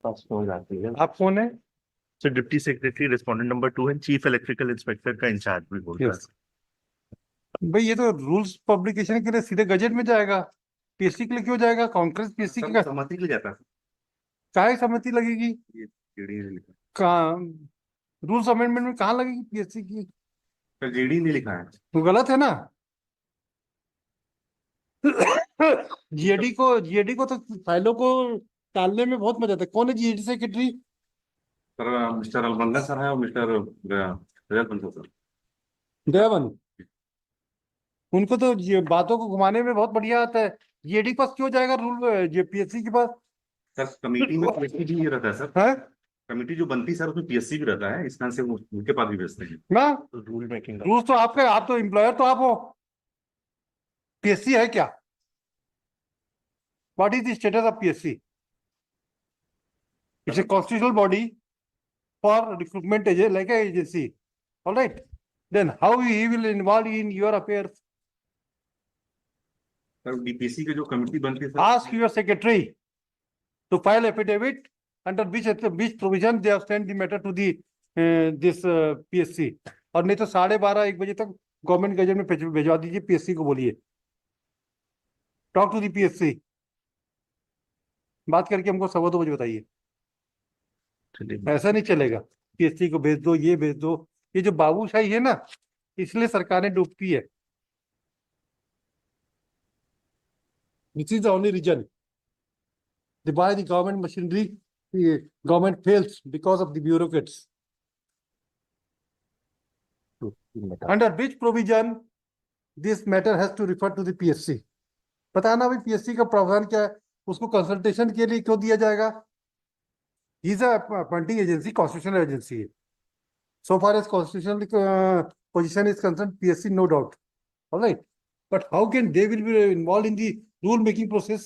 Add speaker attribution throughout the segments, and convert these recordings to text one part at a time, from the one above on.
Speaker 1: पास हो जाती है।
Speaker 2: आप कौन है?
Speaker 1: Sir deputy secretary respondent number 2 है, चीफ इलेक्ट्रिकल इंस्पेक्टर का इंचार्ज भी बोल रहा
Speaker 2: यस भाई, ये तो रूल्स पब्लिकेशन के लिए सीधे गजट में जाएगा, पीएससी के लिए क्यों जाएगा? कांग्रेस
Speaker 1: है।
Speaker 2: पीएससी
Speaker 1: सब
Speaker 2: का
Speaker 1: सहमति के लिए जाता है।
Speaker 2: काहे सहमति लगेगी?
Speaker 1: ये जेडी ने लिखा।
Speaker 2: कहाँ रूल्स अमेंडमेंट में कहाँ लगेगी पीएससी की?
Speaker 1: सर जेडी ने लिखा है।
Speaker 2: वो गलत है ना। जीएडी को तो फाइलों को टालने में बहुत मजा आता है। कौन है GAD secretary?
Speaker 1: Sir mister Almanga sir है और मिस्टर रजत बंसल सर।
Speaker 2: दयावन। उनको तो ये बातों को घुमाने में बहुत बढ़िया आता है। जीएडी के पास क्यों जाएगा रूल, ये पीएससी के पास?
Speaker 1: सर कमेटी में पीएससी भी रहता है सर।
Speaker 2: है
Speaker 1: कमेटी जो बनती है सर उसमें पीएससी भी रहता है, इस कारण से वो उनके पास भी भेजते हैं।
Speaker 2: ना।
Speaker 1: रूल मेकिंग
Speaker 2: रूल्स तो आपके, आप तो एम्प्लॉयर तो आप हो, पीएससी है क्या? What is the status of PSC? It's a constitutional body for recruitment agent, like a agency. All right. Then how he will involve in your affairs?
Speaker 1: Sir DPC की जो कमेटी बनती है sir,
Speaker 2: Ask your secretary to file affidavit under which provision they have sent the matter to the this PSC. और नहीं तो 12:30 1 बजे तक government gazette में भिजवा दीजिए। पीएससी को बोलिए टॉक टू दी पीएससी, बात करके हमको 2:15 बताइए। ऐसा नहीं चलेगा। पीएससी को भेज दो, ये भेज दो। ये जो बाबूशाही है ना, इसलिए सरकारें डूबती है। This is the only reason why the government machinery, the government fails, because of the bureaucrats. Under which provision this matter has to refer to the PSC? पता ना भाई पीएससी का प्रावधान क्या है, उसको कंसल्टेशन के लिए क्यों दिया जाएगा? He is a appointing agency, constitutional agency. So far as constitutional position is concerned, PSC no doubt. All right, but how can they will be involved in the rule making process?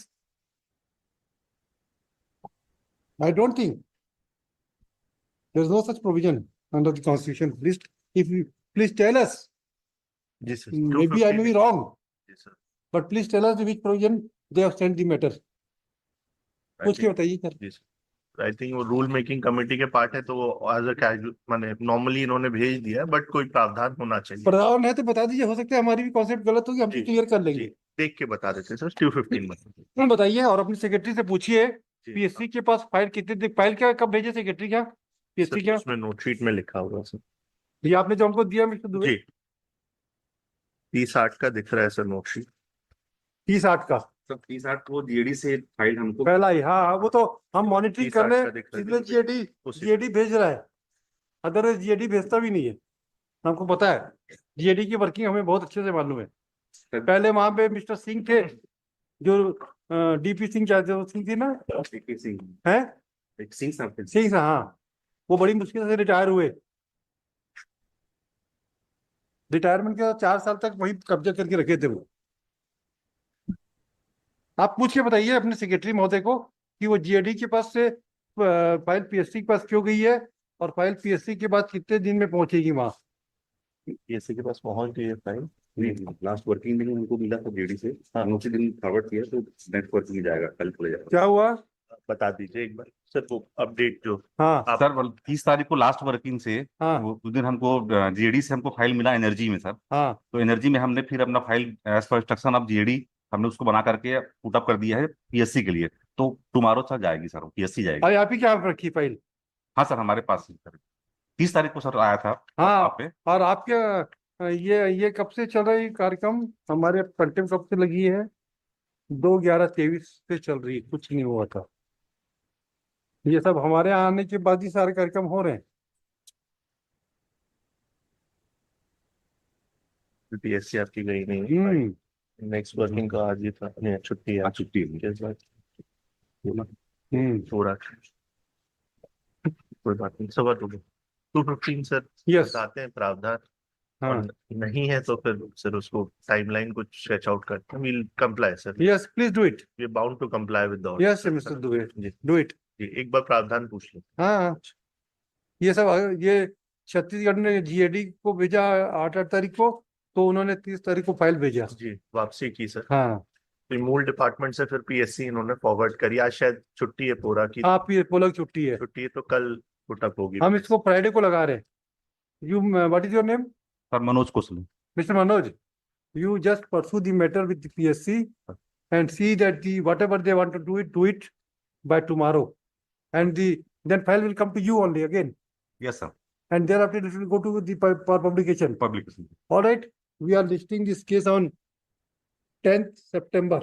Speaker 2: I don't think there is no such provision under the constitution. Please, if you please tell us.
Speaker 1: जी sir,
Speaker 2: Maybe I may be wrong,
Speaker 1: जी sir,
Speaker 2: but please tell us which provision they have sent the matter. पूछ के बताइए sir.
Speaker 1: जी sir. I think वो rule making committee के part है, तो वो एज अ कैजुअल माने नॉर्मली इन्होंने भेज दिया है, बट कोई प्रावधान होना चाहिए।
Speaker 2: प्रावधान है तो बता दीजिए, हो सकता है हमारी भी कॉन्सेप्ट गलत होगी, हम
Speaker 1: जी,
Speaker 2: क्लियर कर लेंगे।
Speaker 1: देख के बता देते हैं सर। 215 में
Speaker 2: बताइए, और अपनी सेक्रेटरी से पूछिए
Speaker 1: जी।
Speaker 2: पीएससी के पास फाइल कितने, फाइल क्या कब भेजे सेक्रेटरी क्या पीएससी
Speaker 1: सर
Speaker 2: क्या?
Speaker 1: उसमें नोटशीट में लिखा हुआ है सर।
Speaker 2: ये आपने जो हमको दिया मिस्टर दुबे,
Speaker 1: जी 30/8 का दिख रहा है सर नोटशीट।
Speaker 2: 30/8 का
Speaker 1: सर 30/8 वो जीडी से फाइल हमको
Speaker 2: पहला ही। हाँ हाँ, वो तो हम मॉनिटरिंग
Speaker 1: 30/8
Speaker 2: करने,
Speaker 1: का दिख रहा है।
Speaker 2: इसलिए जीएडी जीएडी भेज रहा है, अदरवाइज जीएडी भेजता भी नहीं है। हमको पता है जीएडी की वर्किंग, हमें बहुत अच्छे से मालूम है। पहले वहां पे मिस्टर सिंह थे, जो डीपी सिंह क्या थे, सिंह थी ना,
Speaker 1: डीपी सिंह
Speaker 2: है
Speaker 1: सिंह साहब थे।
Speaker 2: सिंह, हाँ। वो बड़ी मुश्किल से रिटायर हुए। रिटायरमेंट के बाद 4 साल तक वही कब्जा करके रखे थे वो। आप पूछ के बताइए अपने सेक्रेटरी महोदय को कि वो जीएडी के पास से फाइल पीएससी के पास क्यों गई है, और फाइल पीएससी के बाद कितने दिन में पहुंचेगी वहां।
Speaker 1: पीएससी के पास पहुंच गई है फाइल। लास्ट वर्किंग दिन उनको मिला था जेडी से, हाँ उसी दिन फॉरवर्ड किया, तो नेक्स्ट वर्किंग जाएगा, कल खुले जाएगा।
Speaker 2: क्या हुआ
Speaker 1: बता दीजिए एक बार सर वो अपडेट जो।
Speaker 2: हाँ
Speaker 1: आप
Speaker 3: सर 30 तारीख को लास्ट वर्किंग से,
Speaker 2: हाँ
Speaker 3: उस दिन हमको जीएडी से हमको फाइल मिला एनर्जी में सर।
Speaker 2: हाँ।
Speaker 3: तो एनर्जी में हमने फिर अपना file as per instruction of GAD हमने उसको बना करके पुट अप कर दिया है पीएससी के लिए। तो टुमारो सर जाएगी सर, पीएससी जाएगी।
Speaker 2: अरे आप ही क्या रखी फाइल?
Speaker 3: हाँ सर, हमारे पास ही सर 30 तारीख को सर आया था
Speaker 2: हाँ,
Speaker 3: आप पे।
Speaker 2: और आपके ये कब से चल रहा है कार्यक्रम? हमारे कंटेंट कब से लगी है? 2/11/23 से चल रही है, कुछ नहीं हुआ था। ये सब हमारे आने के बाद ही सारे कार्यक्रम हो रहे हैं।
Speaker 1: पीएससी आपकी गई नहीं है। नेक्स्ट वर्किंग का आज ही था, नहीं छुट्टी है,
Speaker 3: आज छुट्टी है।
Speaker 1: इस बार थोड़ा कोई बात नहीं। सवा 215 सर
Speaker 2: यस
Speaker 1: बताते हैं प्रावधान,
Speaker 2: हाँ
Speaker 1: और नहीं है तो फिर सर उसको टाइमलाइन कुछ स्ट्रेच आउट करते हैं। Will comply sir,
Speaker 2: yes please do it.
Speaker 1: We bound to comply with the
Speaker 2: yes mister Dubey,
Speaker 1: जी
Speaker 2: डू इट।
Speaker 1: जी। एक बार प्रावधान पूछ लें।
Speaker 2: हाँ, ये सब ये छत्तीसगढ़ ने जीएडी को भेजा 8 तारीख को, तो उन्होंने 30 तारीख को फाइल भेजा।
Speaker 1: जी वापसी की सर।
Speaker 2: हाँ,
Speaker 4: तो मूल डिपार्टमेंट से फिर पीएससी इन्होंने फॉरवर्ड करी। आज शायद छुट्टी है पूरा की
Speaker 2: आप ये पोलो की छुट्टी है,
Speaker 4: छुट्टी है, तो कल पुटअप होगी।
Speaker 2: हम इसको फ्राइडे को लगा रहे हैं। You, what is your name?
Speaker 3: Sir Manoj Kaushal.
Speaker 2: Mr. Manoj, you just pursue the matter with the PSC and see that whatever they want to do it by tomorrow. And then file will come to you only again.
Speaker 3: Yes sir.
Speaker 2: And thereafter it will go to the for publication.
Speaker 3: Publication.
Speaker 2: All right, we are listing this case on 10th September.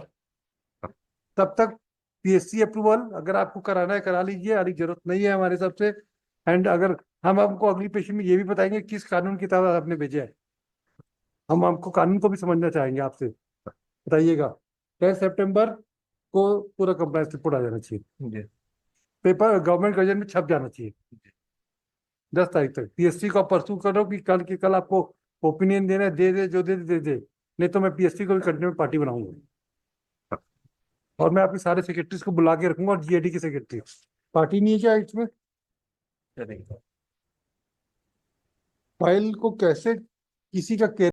Speaker 2: तब तक PSC approval अगर आपको कराना है करा लीजिए, अभी जरूरत नहीं है हमारे हिसाब से। एंड अगर हम आपको अगली पेशी में ये भी बताएंगे किस कानून की किताब आपने भेजा है, हम आपको कानून को भी समझना चाहेंगे आपसे, बताइएगा। 10 सितंबर को पूरा कंप्लायंस रिपोर्ट आ जाना चाहिए, पेपर गवर्नमेंट गजट में छप जाना चाहिए 10 तारीख तक। पीएससी को परसू करो कि कल के कल आपको ओपिनियन देना है, दे जो दे, नहीं तो मैं पीएससी को भी कंटिन्यू पार्टी बनाऊंगा और मैं आपके सारे सेक्रेटरीज को बुला के रखूंगा और जीएडी के सेक्रेटरी। पार्टी नहीं है क्या इसमें? फाइल को कैसे किसी का